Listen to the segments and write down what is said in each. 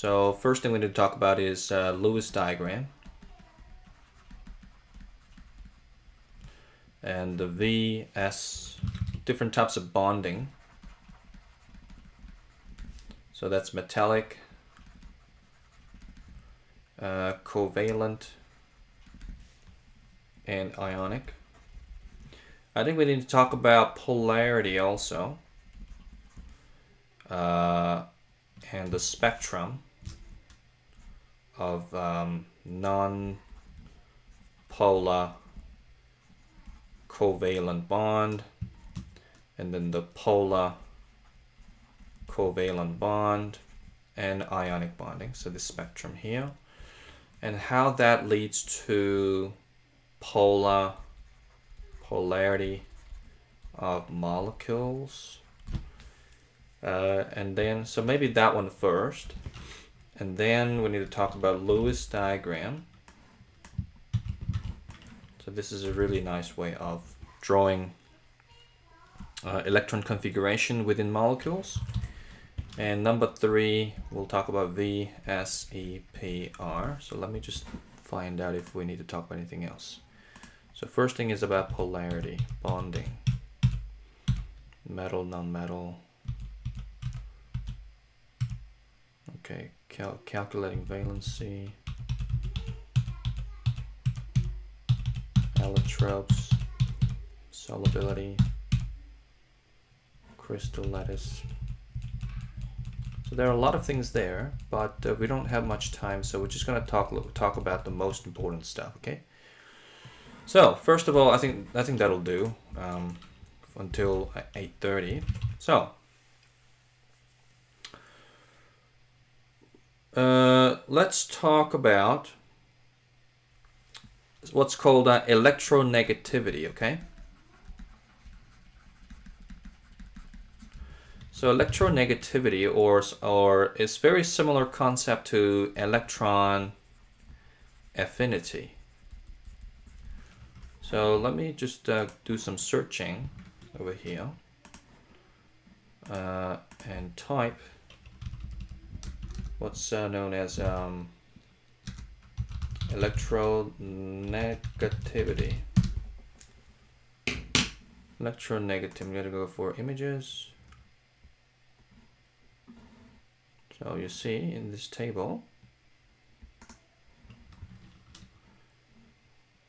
So first thing we need to talk about is Lewis diagram. And the VS, different types of bonding. So that's metallic, covalent, and ionic. I think we need to talk about polarity also, and the spectrum of non-polar covalent bond, and then the polar covalent bond and ionic bonding. So this spectrum here, and how that leads to polarity of molecules. And then, so maybe that one first, and then we need to talk about Lewis diagram. So this is a really nice way of drawing electron configuration within molecules. And number 3, we'll talk about Vsepr. So let me just find out if we need to talk about anything else. So first thing is about polarity, bonding, metal, non-metal. Okay, calculating valency, allotropes, solubility, crystal lattice. So there are a lot of things there, but we don't have much time, so we're just going to talk about the most important stuff. Okay. So first of all, I think that'll do until 8:30. So let's talk about what's called electronegativity. Okay. So electronegativity or is very similar concept to electron affinity. So let me just do some searching over here and type what's known as electronegativity. Electronegativity. I'm gonna go for images. So you see in this table,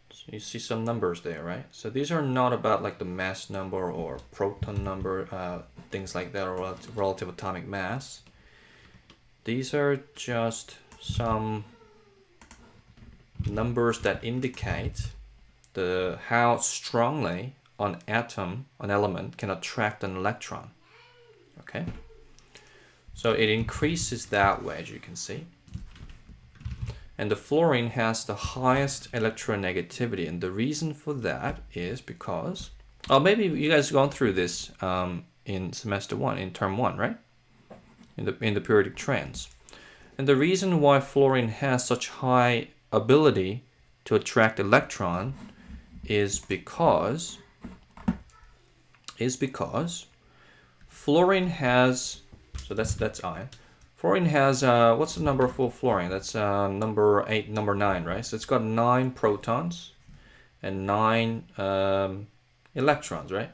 so you see some numbers there, right? So these are not about like the mass number or proton number, things like that, or relative atomic mass. These are just some numbers that indicate how strongly an element can attract an electron. Okay. So it increases that way, as you can see. And the fluorine has the highest electronegativity. And the reason for that is because, oh, maybe you guys have gone through this in semester 1, in term 1, right? In the periodic trends. And the reason why fluorine has such high ability to attract electron is because fluorine has, so that's ion. Fluorine has, what's the number for fluorine? That's number 9, right? So it's got 9 protons and 9 electrons, right?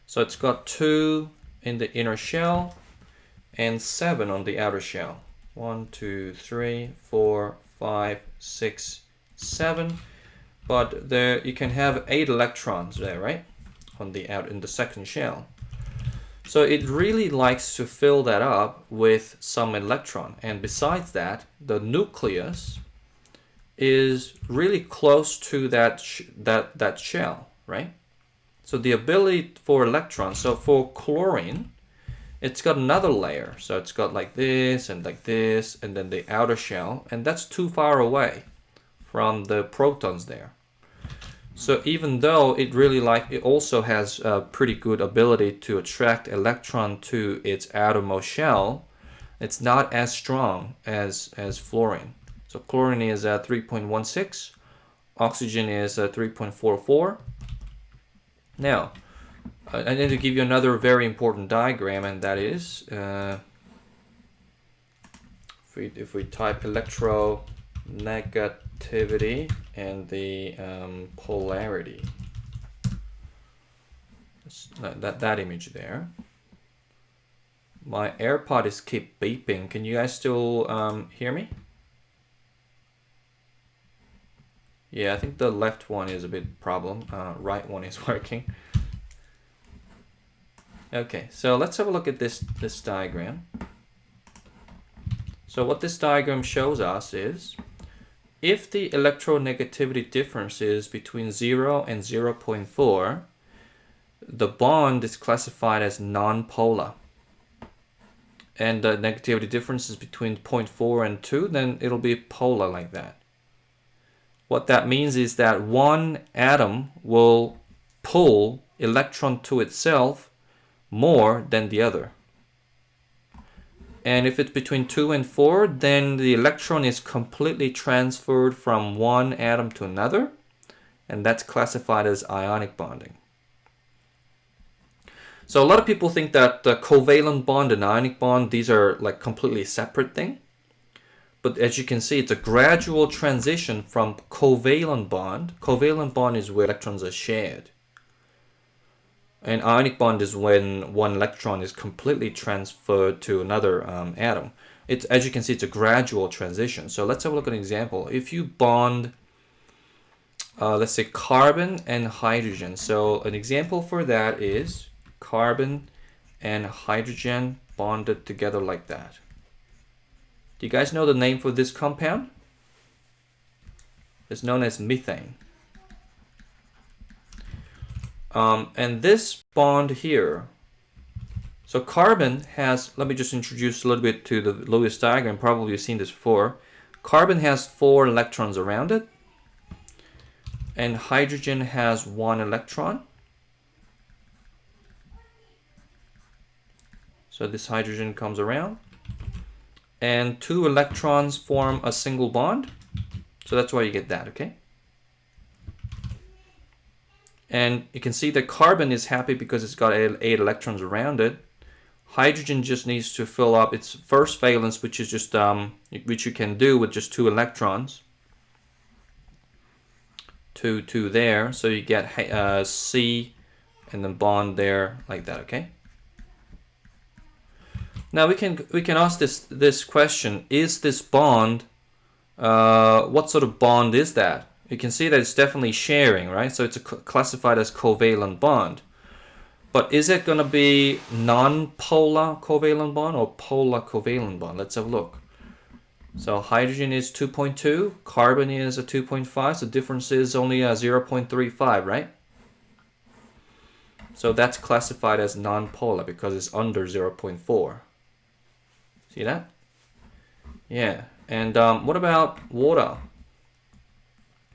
So it's got 2 in the inner shell and 7 on the outer shell. 1, 2, 3, 4, 5, 6, 7. But there you can have 8 electrons there, right? On the in the second shell. So it really likes to fill that up with some electron. And besides that, the nucleus is really close to that shell, right? So the ability for electrons, so for chlorine, it's got another layer. So it's got like this, and then the outer shell, and that's too far away from the protons there. So even though it also has a pretty good ability to attract electron to its outermost shell, it's not as strong as fluorine. So chlorine is 3.16, oxygen is 3.44. Now, I need to give you another very important diagram, and that is if we type electronegativity and the polarity, that image there. My AirPods keep beeping. Can you guys still hear me? Yeah, I think the left one is a bit problem. Right one is working. Okay, so let's have a look at this diagram. So what this diagram shows us is, if the electronegativity difference is between 0 and 0.4, the bond is classified as non-polar. And the negativity difference is between 0.4 and 2, then it'll be polar like that. What that means is that one atom will pull electron to itself more than the other. And if it's between 2 and 4, then the electron is completely transferred from one atom to another, and that's classified as ionic bonding. So a lot of people think that the covalent bond and ionic bond, these are like completely separate thing. But as you can see, it's a gradual transition from covalent bond. Covalent bond is where electrons are shared. And ionic bond is when one electron is completely transferred to another atom. As you can see, it's a gradual transition. So let's have a look at an example. If you bond, let's say carbon and hydrogen. So an example for that is carbon and hydrogen bonded together like that. Do you guys know the name for this compound? It's known as methane. And this bond here, so carbon has, let me just introduce a little bit to the Lewis diagram, probably you've seen this before. Carbon has 4 electrons around it, and hydrogen has 1 electron. So this hydrogen comes around, and 2 electrons form a single bond. So that's why you get that, okay? And you can see that carbon is happy because it's got 8 electrons around it. Hydrogen just needs to fill up its first valence, which is just which you can do with just 2 electrons. 2 there, so you get C and then bond there like that, okay? Now we can ask this question: is this bond? What sort of bond is that? You can see that it's definitely sharing, right? So it's classified as covalent bond. But is it going to be non-polar covalent bond or polar covalent bond? Let's have a look. So hydrogen is 2.2, carbon is a 2.5, so difference is only a 0.35, right? So that's classified as non-polar because it's under 0.4. See that? Yeah. And what about water?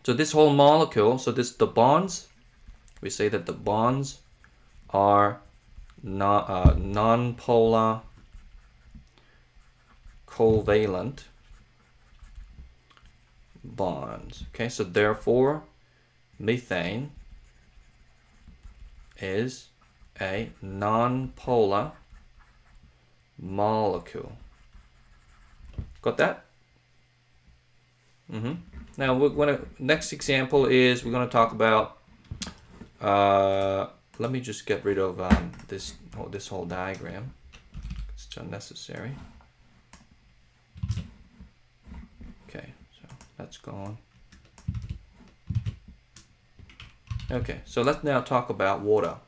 So this whole molecule, so the bonds, we say that the bonds are non-polar covalent bonds. Okay, so therefore methane is a non-polar molecule. Got that? Now next example is we're going to talk about let me just get rid of this whole diagram. It's unnecessary. Okay, so that's gone. Okay, so let's now talk about water.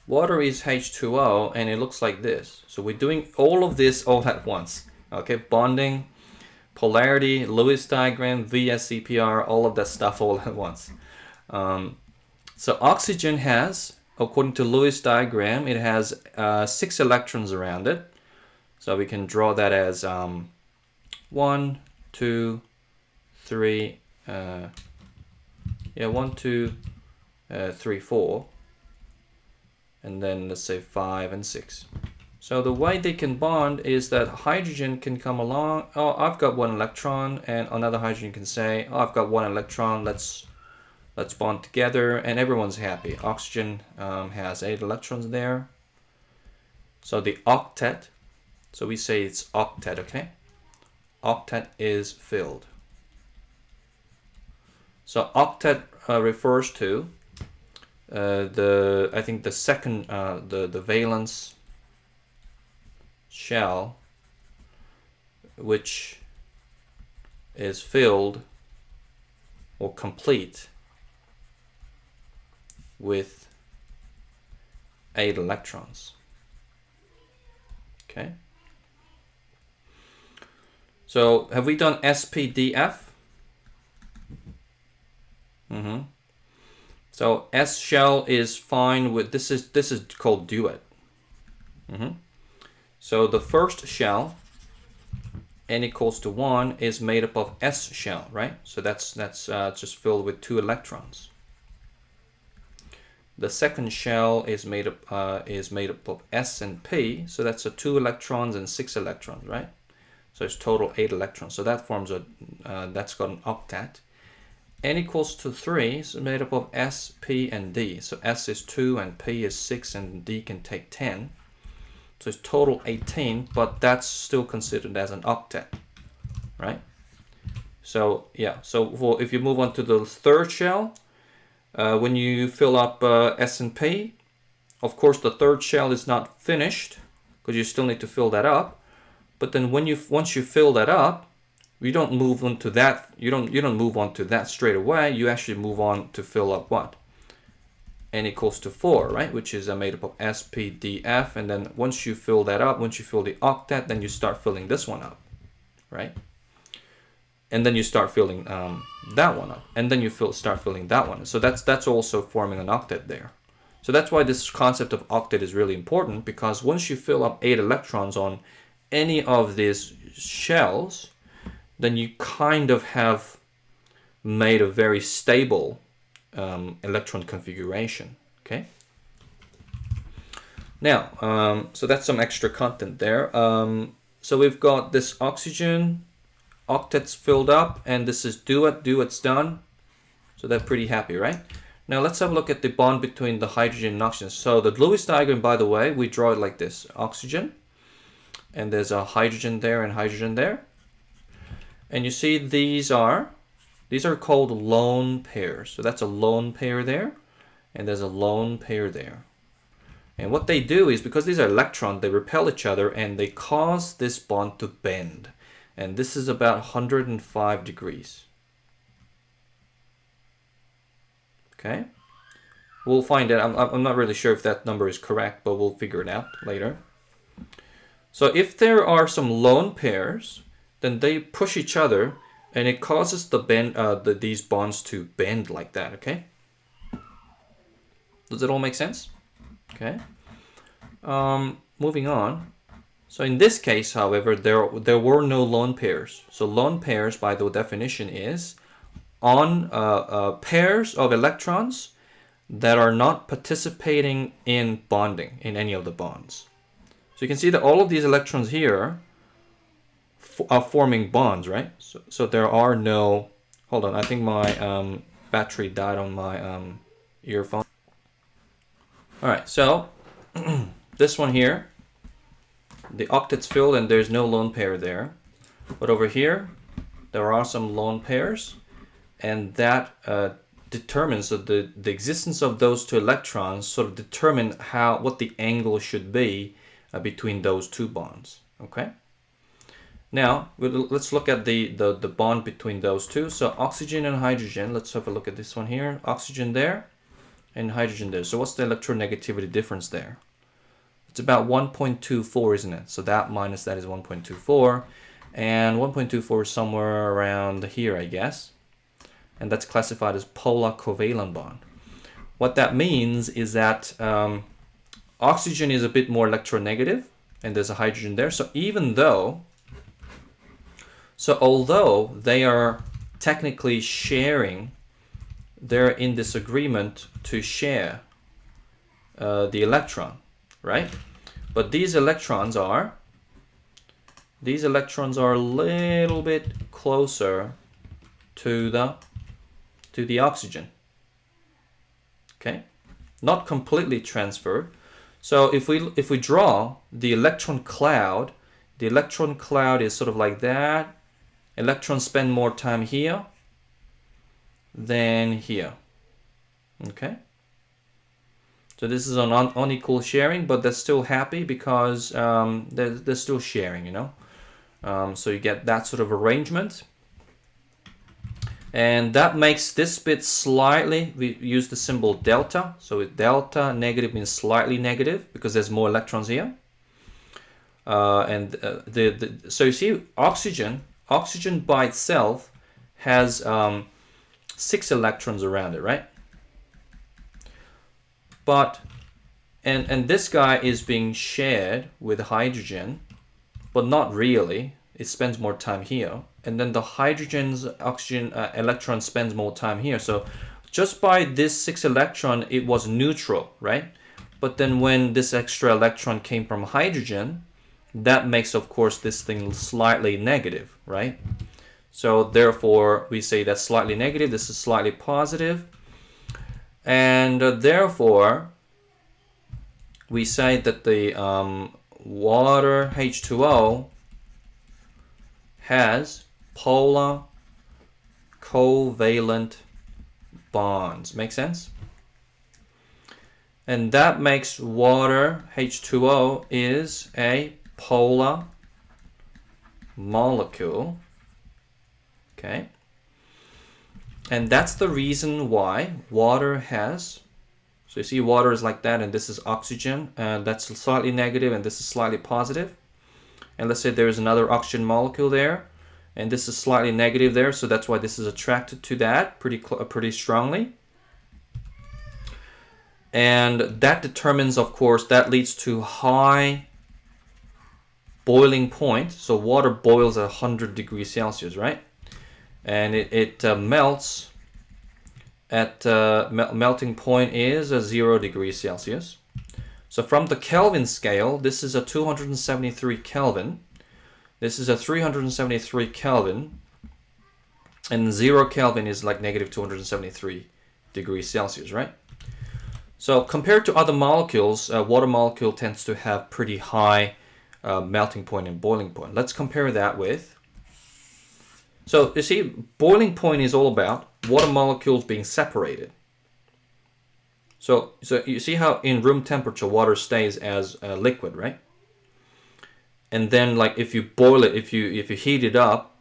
Water is H2O and it looks like this. So we're doing all of this all at once. Okay, bonding, polarity, Lewis diagram, Vsepr, all of that stuff all at once. So oxygen has, according to Lewis diagram, it has 6 electrons around it. So we can draw that as 1, 2, 3, 1, 2, 3, 4. And then let's say 5 and 6. So the way they can bond is that hydrogen can come along. Oh, I've got 1 electron, and another hydrogen can say, oh, I've got 1 electron. Let's bond together, and everyone's happy. Oxygen has 8 electrons there. So the octet, so we say it's octet, okay? Octet is filled. So octet refers to I think the second, the valence shell, which is filled or complete with 8 electrons. Okay. So have we done SPDF? So S shell is fine with this is called duet. So the first shell, n equals to 1, is made up of S shell, right? So that's just filled with 2 electrons. The second shell is made up of S and P, so that's 2 electrons and 6 electrons, right? So it's total 8 electrons. So that forms that's got an octet. N equals to 3 is made up of S, P, and D. So S is 2 and P is 6 and D can take 10. So it's total 18, but that's still considered as an octet, right? So yeah, so if you move on to the third shell, when you fill up S and P, of course the third shell is not finished because you still need to fill that up. But then once you fill that up, you don't move on to that. You don't move on to that straight away. You actually move on to fill up what? N equals to 4, right? Which is made up of S, P, D, F. And then once you fill that up, once you fill the octet, then you start filling this one up, right? And then you start filling that one up, and then you start filling that one. So that's also forming an octet there. So that's why this concept of octet is really important, because once you fill up 8 electrons on any of these shells, then you kind of have made a very stable electron configuration. Okay. Now, so that's some extra content there. So we've got this oxygen, octets filled up, and this is duet's done. So they're pretty happy, right? Now let's have a look at the bond between the hydrogen and oxygen. So the Lewis diagram, by the way, we draw it like this: oxygen, and there's a hydrogen there and hydrogen there. And you see these are called lone pairs. So that's a lone pair there, and there's a lone pair there. And what they do is, because these are electrons, they repel each other and they cause this bond to bend. And this is about 105 degrees. Okay, we'll find out. I'm not really sure if that number is correct, but we'll figure it out later. So if there are some lone pairs, then they push each other, and it causes these bonds to bend like that. Okay, does it all make sense? Okay. Moving on. So in this case, however, there were no lone pairs. So lone pairs, by the definition, is on pairs of electrons that are not participating in bonding in any of the bonds. So you can see that all of these electrons here are forming bonds, right? So there are no, hold on, I think my battery died on my earphone. All right, so this one here, the octet's filled and there's no lone pair there. But over here, there are some lone pairs, and that determines that the existence of those two electrons sort of determine what the angle should be between those two bonds. Okay. Now let's look at the bond between those two. So oxygen and hydrogen. Let's have a look at this one here. Oxygen there, and hydrogen there. So what's the electronegativity difference there? It's about 1.24, isn't it? So that minus that is 1.24, and 1.24 is somewhere around here, I guess. And that's classified as polar covalent bond. What that means is that oxygen is a bit more electronegative, and there's a hydrogen there. So although they are technically sharing, they're in this agreement to share the electron, right? But these electrons are a little bit closer to the oxygen. Okay, not completely transferred. So if we draw the electron cloud, the electron cloud is sort of like that. Electrons spend more time here than here. Okay. So this is an unequal sharing, but they're still happy because they're still sharing, you know. So you get that sort of arrangement. And that makes this bit slightly, we use the symbol delta. So with delta, negative means slightly negative because there's more electrons here. So you see oxygen by itself has 6 electrons around it, right? But, and this guy is being shared with hydrogen, but not really. It spends more time here. And then the hydrogen's oxygen electron spends more time here. So just by this 6 electron, it was neutral, right? But then when this extra electron came from hydrogen, that makes, of course, this thing slightly negative, right? So therefore, we say that's slightly negative. This is slightly positive. And therefore, we say that the water H2O has polar covalent bonds. Make sense? And that makes water H2O is a polar molecule. Okay. And that's the reason why water has, so you see water is like that, and this is oxygen, and that's slightly negative, and this is slightly positive. And let's say there's another oxygen molecule there, and this is slightly negative there, so that's why this is attracted to that pretty strongly. And that determines, of course, that leads to high boiling point. So water boils at 100 degrees Celsius, right? And it melts at melting point is 0 degrees Celsius. So from the Kelvin scale, this is a 273 Kelvin. This is a 373 Kelvin. And 0 Kelvin is like negative 273 degrees Celsius, right? So compared to other molecules, water molecule tends to have pretty high melting point and boiling point. Let's compare that with. So you see, boiling point is all about water molecules being separated. So you see how in room temperature water stays as a liquid, right? And then like if you boil it, if you heat it up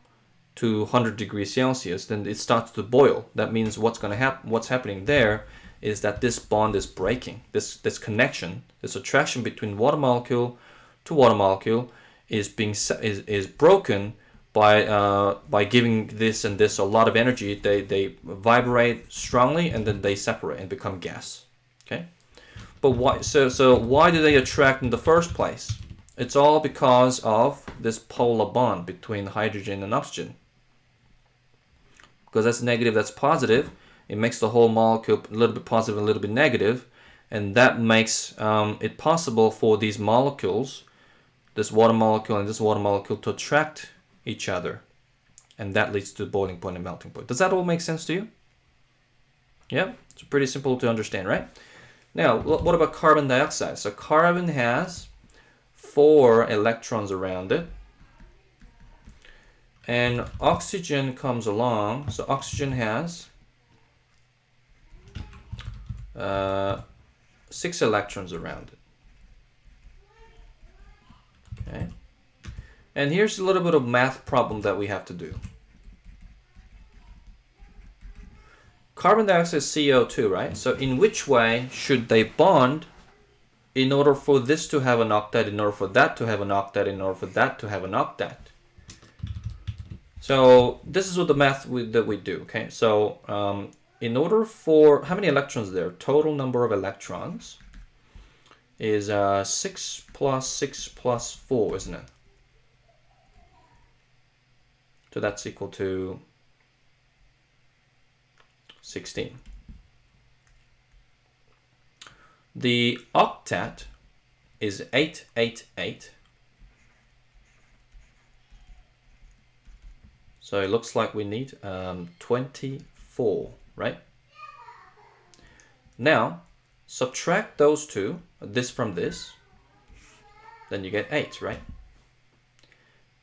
to 100 degrees Celsius, then it starts to boil. That means what's happening there is that this bond is breaking. This connection, this attraction between water molecule to water molecule is broken by giving this and this a lot of energy. They vibrate strongly and then they separate and become gas. Okay, but why? So why do they attract in the first place? It's all because of this polar bond between hydrogen and oxygen. Because that's negative, that's positive. It makes the whole molecule a little bit positive, a little bit negative, and that makes it possible for these molecules, this water molecule and this water molecule, to attract each other, and that leads to boiling point and melting point. Does that all make sense to you? Yeah, it's pretty simple to understand, right? Now, what about carbon dioxide? So carbon has 4 electrons around it, and oxygen comes along. So oxygen has 6 electrons around it. Okay. And here's a little bit of math problem that we have to do. Carbon dioxide is CO2, right? So in which way should they bond in order for this to have an octet, in order for that to have an octet, in order for that to have an octet? So this is what the math that we do, okay? So in order for, how many electrons are there? Total number of electrons is 6 plus 6 plus 4, isn't it? So that's equal to 16. The octet is 888. So it looks like we need 24, right? Now, subtract those two. this from this, then you get 8, right?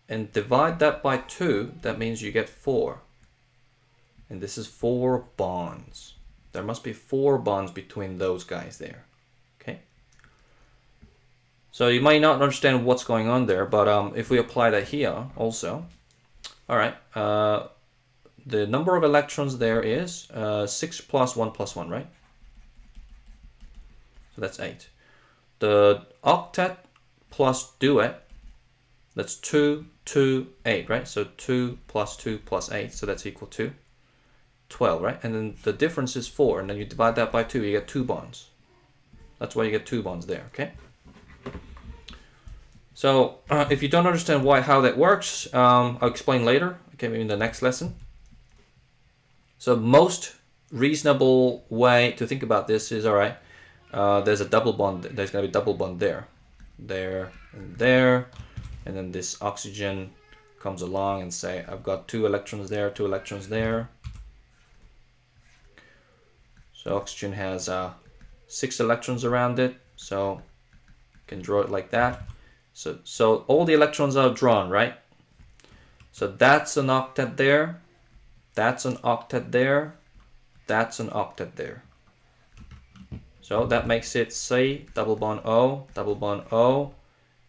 And divide that by 2, that means you get 4. And this is 4 bonds. There must be 4 bonds between those guys there. Okay? So you might not understand what's going on there, but if we apply that here also, all right, the number of electrons there is 6 plus 1 plus 1, right? So that's 8. The octet plus duet, that's 2, 2, 8, right? So 2 plus 2 plus 8, so that's equal to 12, right? And then the difference is 4, and then you divide that by 2, you get 2 bonds. That's why you get 2 bonds there, okay? So if you don't understand how that works, I'll explain later, okay, maybe in the next lesson. So most reasonable way to think about this is, all right, there's a double bond, there's gonna be a double bond there, and there, and then this oxygen comes along and say, I've got 2 electrons there, 2 electrons there. So oxygen has 6 electrons around it, so you can draw it like that. So all the electrons are drawn, right? So that's an octet there, that's an octet there, that's an octet there. So that makes it C, double bond O,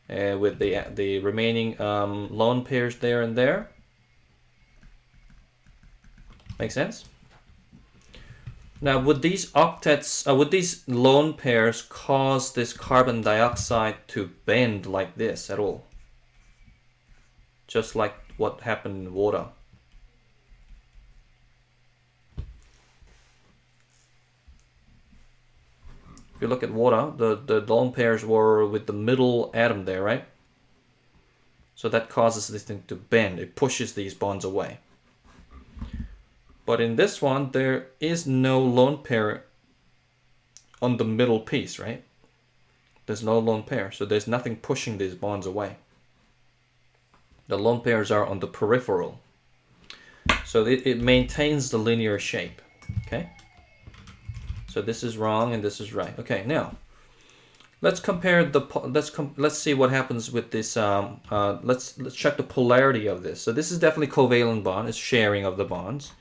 with the remaining lone pairs there and there. Make sense? Now, would these octets, would these lone pairs cause this carbon dioxide to bend like this at all? Just like what happened in water. If you look at water, the lone pairs were with the middle atom there, right? So that causes this thing to bend. It pushes these bonds away. But in this one, there is no lone pair on the middle piece, right? There's no lone pair, so there's nothing pushing these bonds away. The lone pairs are on the peripheral. So it maintains the linear shape, okay? So this is wrong and this is right. Okay, now let's compare the let's see what happens with this. Let's check the polarity of this. So this is definitely covalent bond. It's sharing of the bonds.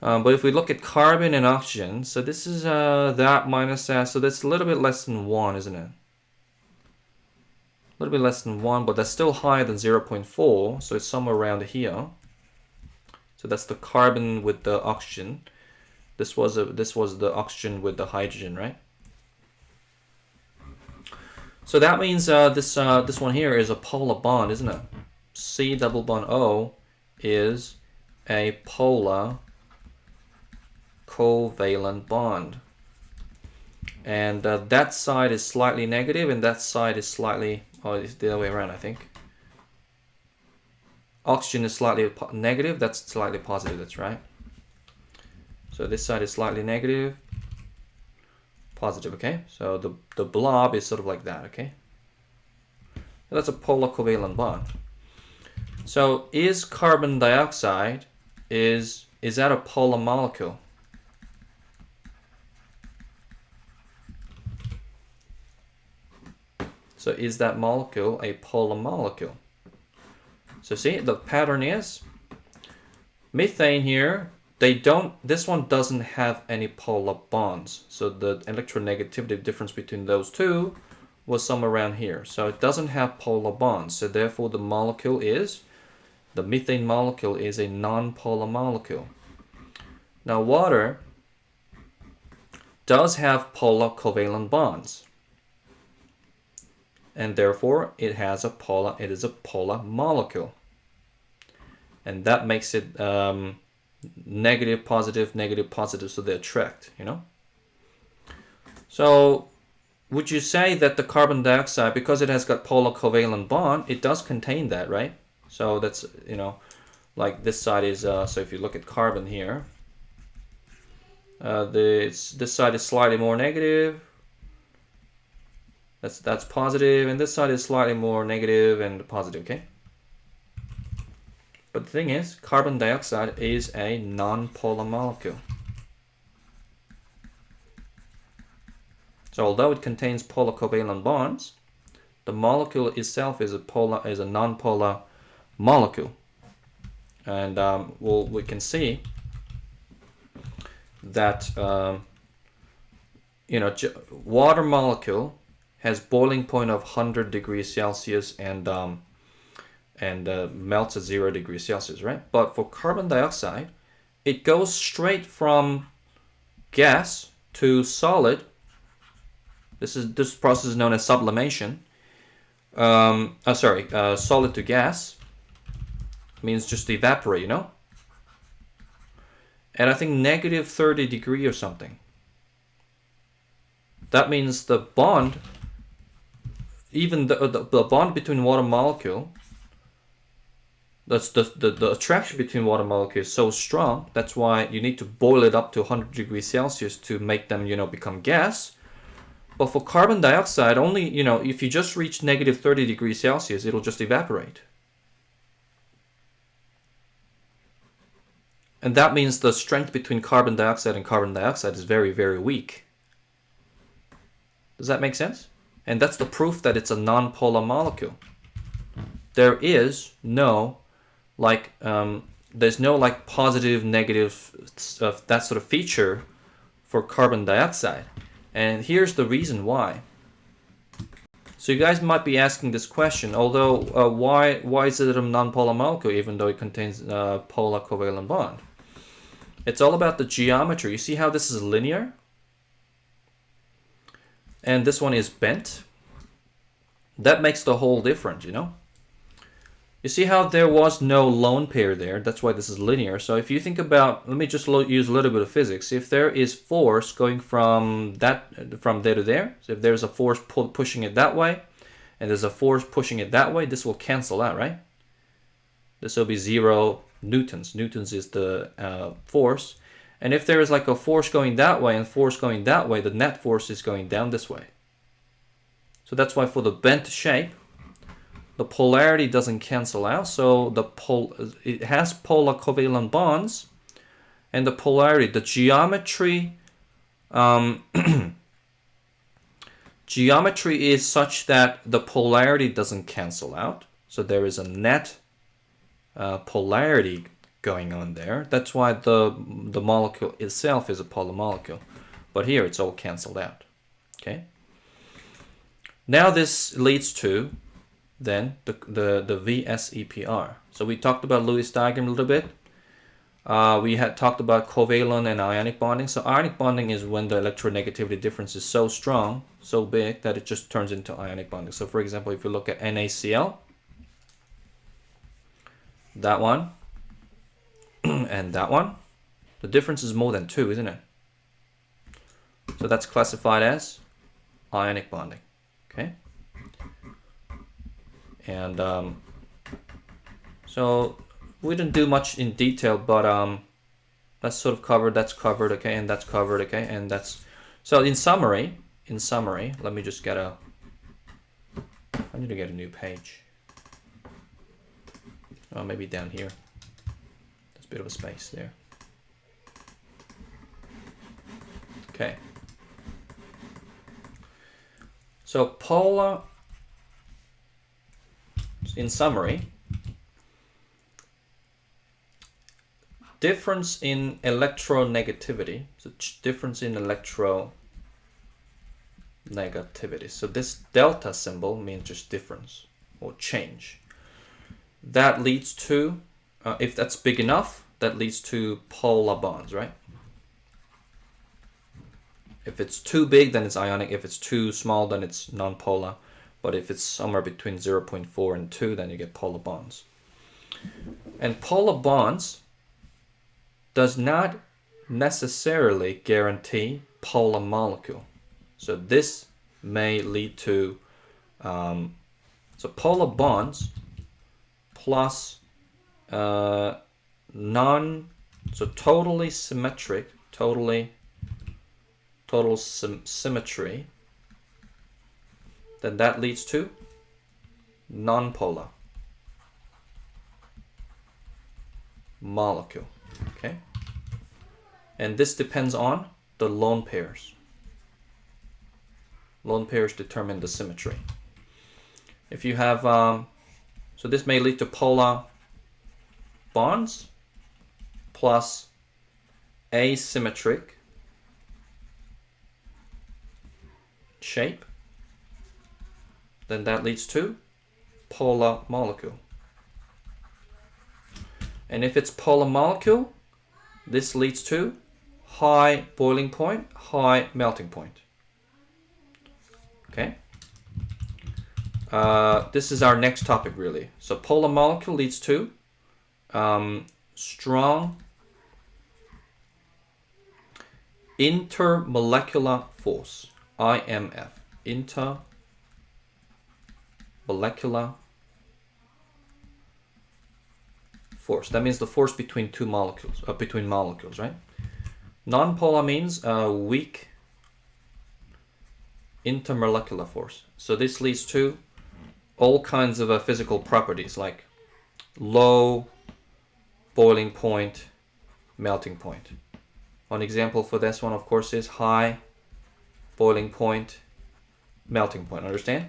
But if we look at carbon and oxygen, so this is that minus that, so that's a little bit less than 1, isn't it? A little bit less than 1, but that's still higher than 0.4, so it's somewhere around here. So that's the carbon with the oxygen. This was the oxygen with the hydrogen, right? So that means this one here is a polar bond, isn't it? C double bond O is a polar covalent bond, and that side is slightly negative and that side is slightly, oh, it's the other way around, I think. Oxygen is slightly negative, that's slightly positive, that's right. So this side is slightly negative, positive, okay? So the blob is sort of like that, okay? So that's a polar covalent bond. So is carbon dioxide, is that a polar molecule? So is that molecule a polar molecule? So see, the pattern is methane here, this one doesn't have any polar bonds. So the electronegativity difference between those two was somewhere around here. So it doesn't have polar bonds. So therefore the methane molecule is a non-polar molecule. Now water does have polar covalent bonds. And therefore it is a polar molecule, and that makes it negative, positive, so they attract, you know. So would you say that the carbon dioxide, because it has got polar covalent bond, it does contain that, right? So that's, you know, like this side is so if you look at carbon here, this side is slightly more negative. That's positive, and this side is slightly more negative and positive, okay? But the thing is, carbon dioxide is a non-polar molecule. So although it contains polar covalent bonds, the molecule itself is a non-polar molecule. And we can see that water molecule has boiling point of 100 degrees Celsius and melts at 0 degrees Celsius, right? But for carbon dioxide, it goes straight from gas to solid. This process is known as sublimation. Solid to gas means just evaporate, And I think negative 30 degree or something. That means the bond, even the bond between water molecule, that's the attraction between water molecules is so strong. That's why you need to boil it up to 100 degrees Celsius to make them, become gas. But for carbon dioxide, only, if you just reach negative 30 degrees Celsius, it'll just evaporate. And that means the strength between carbon dioxide and carbon dioxide is very, very weak. Does that make sense? And that's the proof that it's a non-polar molecule. There is no, there's no positive, negative, that sort of feature for carbon dioxide. And here's the reason why. So you guys might be asking this question, although why is it a non-polar molecule even though it contains a polar covalent bond? It's all about the geometry. You see how this is linear? And this one is bent? That makes the whole difference, You see how there was no lone pair there? That's why this is linear. So if you think about, let me just use a little bit of physics. If there is force going from there to there, so if there's a force pushing it that way, and there's a force pushing it that way, this will cancel out, right? This will be 0 newtons. Newtons is the force. And if there is a force going that way and force going that way, the net force is going down this way. So that's why for the bent shape, the polarity doesn't cancel out, so it has polar covalent bonds, and the polarity, the geometry, geometry is such that the polarity doesn't cancel out, so there is a net polarity going on there. That's why the molecule itself is a polar molecule, but here it's all canceled out. Okay. Now this leads to then the Vsepr. So we talked about Lewis diagram a little bit. We had talked about covalent and ionic bonding. So ionic bonding is when the electronegativity difference is so strong, so big, that it just turns into ionic bonding. So for example, if you look at NaCl, that one, and that one, the difference is more than 2, isn't it? So that's classified as ionic bonding. Okay. And so we didn't do much in detail, but that's sort of covered, that's covered, okay, and that's covered, okay, and that's, so in summary, let me just I need to get a new page. Oh, maybe down here. There's a bit of a space there. Okay. So polar, in summary, difference in electronegativity, so difference in electronegativity. So this delta symbol means just difference or change. That leads to, if that's big enough, that leads to polar bonds, right? If it's too big, then it's ionic. If it's too small, then it's non-polar. But if it's somewhere between 0.4 and 2, then you get polar bonds. And polar bonds does not necessarily guarantee polar molecule. So this may lead to, so polar bonds plus totally symmetric, total symmetry, then that leads to non-polar molecule, okay? And this depends on the lone pairs. Lone pairs determine the symmetry. If you have, so this may lead to polar bonds plus asymmetric shape, then that leads to polar molecule. And if it's polar molecule, this leads to high boiling point, high melting point. Okay. This is our next topic, really. So polar molecule leads to strong intermolecular force, IMF, intermolecular force. That means the force between two molecules, between molecules, right? Non-polar means weak intermolecular force. So this leads to all kinds of physical properties like low boiling point, melting point. One example for this one, of course, is high boiling point, melting point. Understand?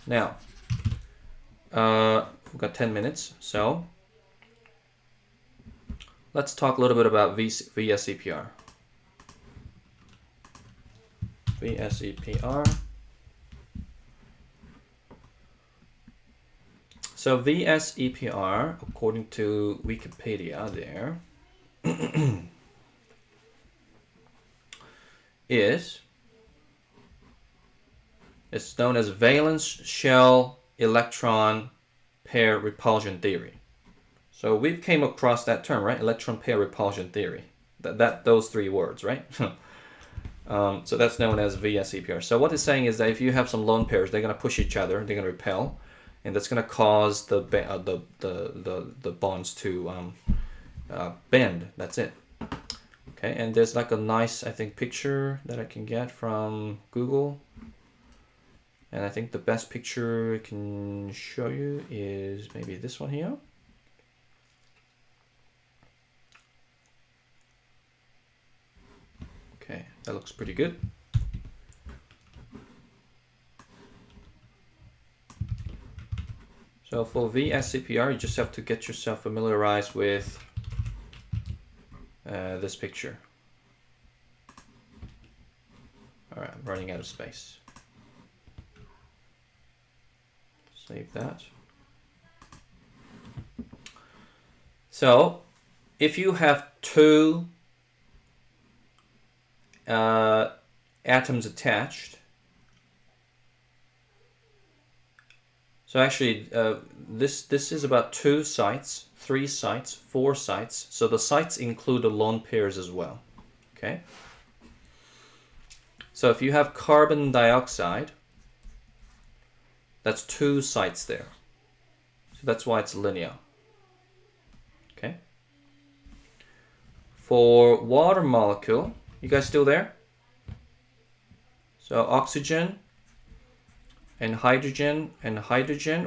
Now, we've got 10 minutes, so let's talk a little bit about Vsepr. Vsepr. So Vsepr, according to Wikipedia there, it's known as valence shell electron pair repulsion theory. So we've came across that term, right? Electron pair repulsion theory. Those three words, right? So that's known as Vsepr. So what it's saying is that if you have some lone pairs, they're going to push each other, they're going to repel, and that's going to cause the bonds to bend. That's it. Okay, and there's like a nice, I think, picture that I can get from Google. And I think the best picture I can show you is maybe this one here. Okay, that looks pretty good. So for Vsepr, you just have to get yourself familiarized with this picture. All right, I'm running out of space. Save that. So if you have two atoms attached, so actually this is about 2 sites, 3 sites, 4 sites. So the sites include the lone pairs as well. Okay. So if you have carbon dioxide, that's 2 sites there. So that's why it's linear. Okay. For water molecule, you guys still there? So oxygen and hydrogen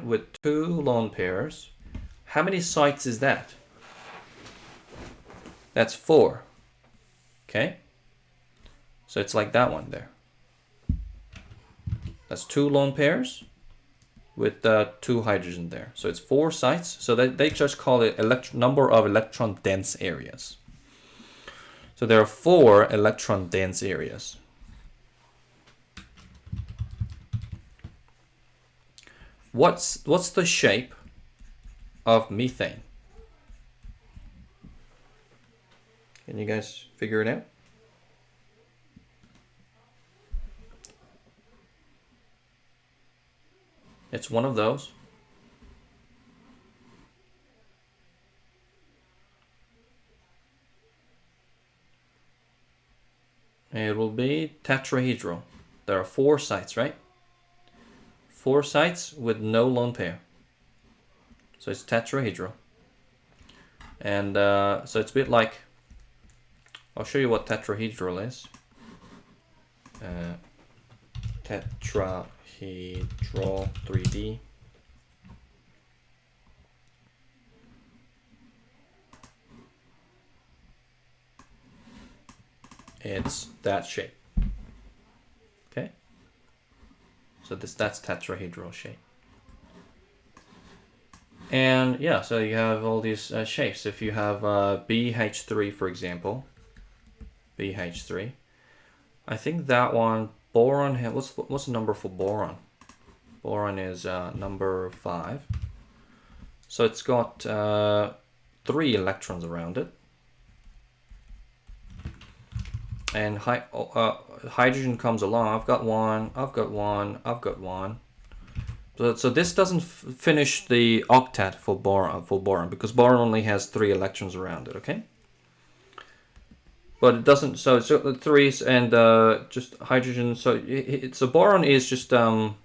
with 2 lone pairs. How many sites is that? That's 4. Okay. So it's like that one there. That's 2 lone pairs with 2 hydrogen there. So it's 4 sites. So they just call it number of electron dense areas. So there are 4 electron dense areas. What's the shape of methane? Can you guys figure it out? It's one of those. It will be tetrahedral. There are 4 sites, right? 4 sites with no lone pair. So it's tetrahedral. And so it's a bit like, I'll show you what tetrahedral is. Tetrahedral 3D. It's that shape. So that's tetrahedral shape. And yeah, so you have all these shapes. If you have BH3, for example, BH3, I think that one, boron, what's the number for boron? Boron is number 5. So it's got 3 electrons around it. And hydrogen comes along. I've got one, I've got one, I've got one. So this doesn't finish the octet for boron because boron only has 3 electrons around it, okay? But it doesn't, so it's 3s and just hydrogen. So so boron is just trying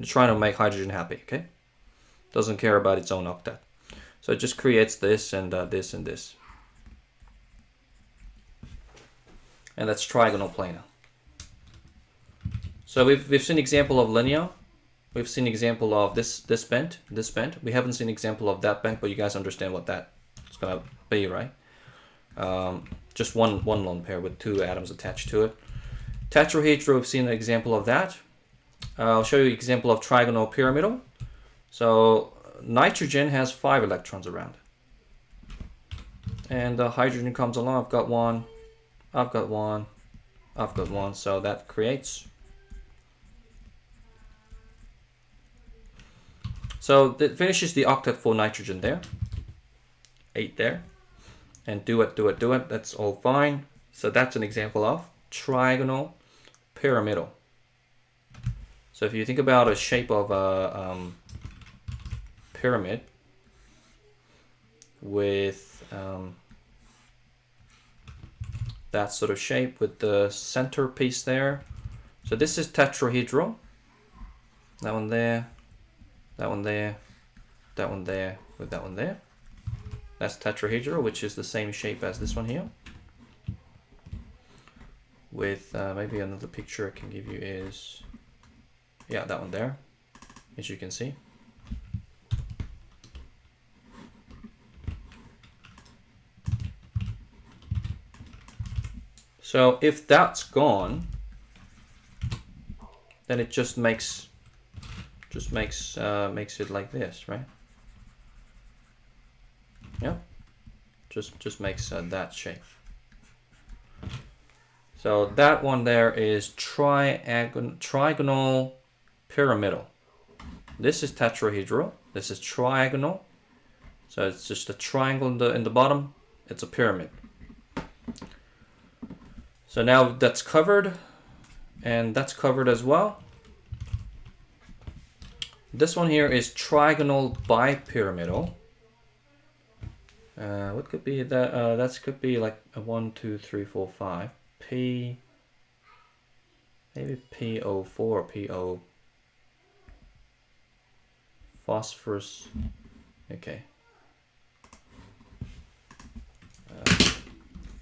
to make hydrogen happy, okay? Doesn't care about its own octet. So it just creates this and this and this. And that's trigonal planar. So we've seen example of linear. We've seen example of this bent. We haven't seen example of that bent, but you guys understand what that's gonna be, right? Just one lone pair with 2 atoms attached to it. Tetrahedral, we've seen an example of that. I'll show you an example of trigonal pyramidal. So nitrogen has 5 electrons around it. And hydrogen comes along, I've got one, I've got one, I've got one, so that creates. So that finishes the octet for nitrogen there. 8 there. And do it, that's all fine. So that's an example of trigonal pyramidal. So if you think about a shape of a pyramid with that sort of shape with the center piece there. So this is tetrahedral. That one there, that one there, that one there, with that one there. That's tetrahedral, which is the same shape as this one here. With maybe another picture I can give you is, yeah, that one there, as you can see. So if that's gone, then it just makes it like this, right? Yeah, just makes that shape. So that one there is trigonal pyramidal. This is tetrahedral. This is trigonal. So it's just a triangle in the bottom. It's a pyramid. So now that's covered, and that's covered as well. This one here is Trigonal Bi-Pyramidal. What could be that? That could be like a 1, 2, 3, 4, 5. P, maybe PO4, PO. Phosphorus. Okay.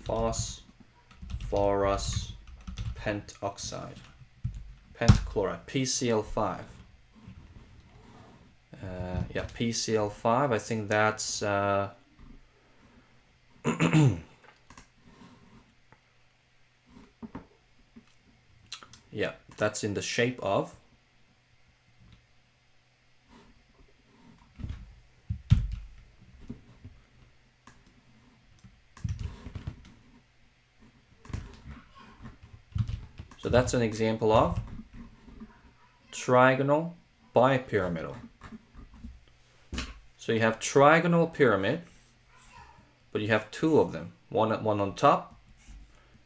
Phosphorus pentoxide. Pentachloride. PCl5. Yeah, PCl5. I think that's yeah, that's in the shape of so that's an example of trigonal bipyramidal. So you have trigonal pyramid, but you have 2 of them, one on top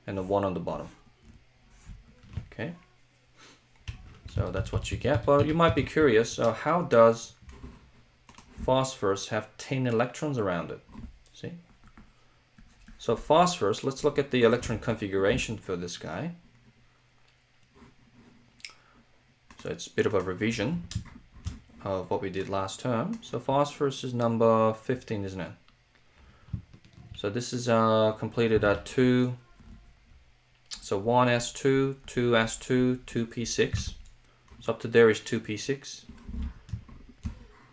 and the one on the bottom. Okay, so that's what you get. But you might be curious, how does phosphorus have 10 electrons around it? See? So phosphorus, let's look at the electron configuration for this guy. So it's a bit of a revision of what we did last term. So phosphorus is number 15, isn't it? So this is completed at 2. So 1s2, 2s2, 2p6. So up to there is 2p6.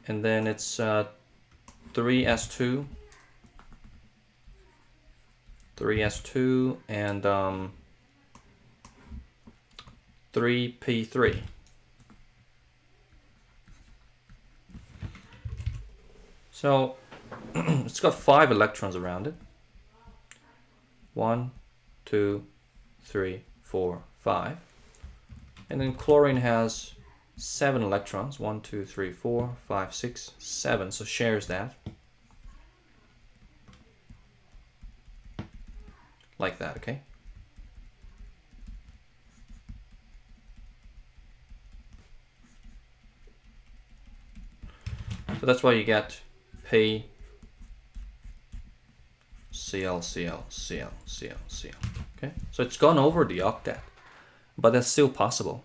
And then it's 3s2, 3s2, and 3p3. So it's got 5 electrons around it. 1, 2, 3, 4, 5. And then chlorine has 7 electrons. 1, 2, 3, 4, 5, 6, 7. So shares that. Like that, okay? So that's why you get P, Cl, Cl, Cl, Cl, Cl. Okay? So it's gone over the octet, but that's still possible.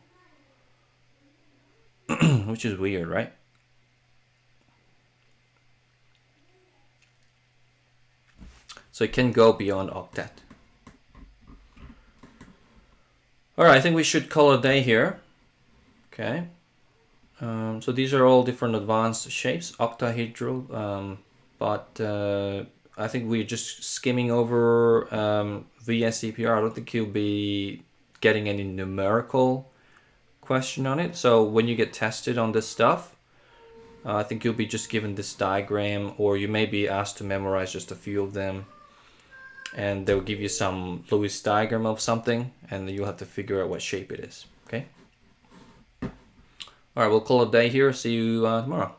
Which is weird, right? So it can go beyond octet. Alright, I think we should call it a day here. Okay. So these are all different advanced shapes, octahedral, but I think we're just skimming over Vsepr. I don't think you'll be getting any numerical question on it. So when you get tested on this stuff, I think you'll be just given this diagram, or you may be asked to memorize just a few of them. And they'll give you some Lewish diagram of something, and you'll have to figure out what shape it is. Okay? All right, we'll call it a day here. See you tomorrow.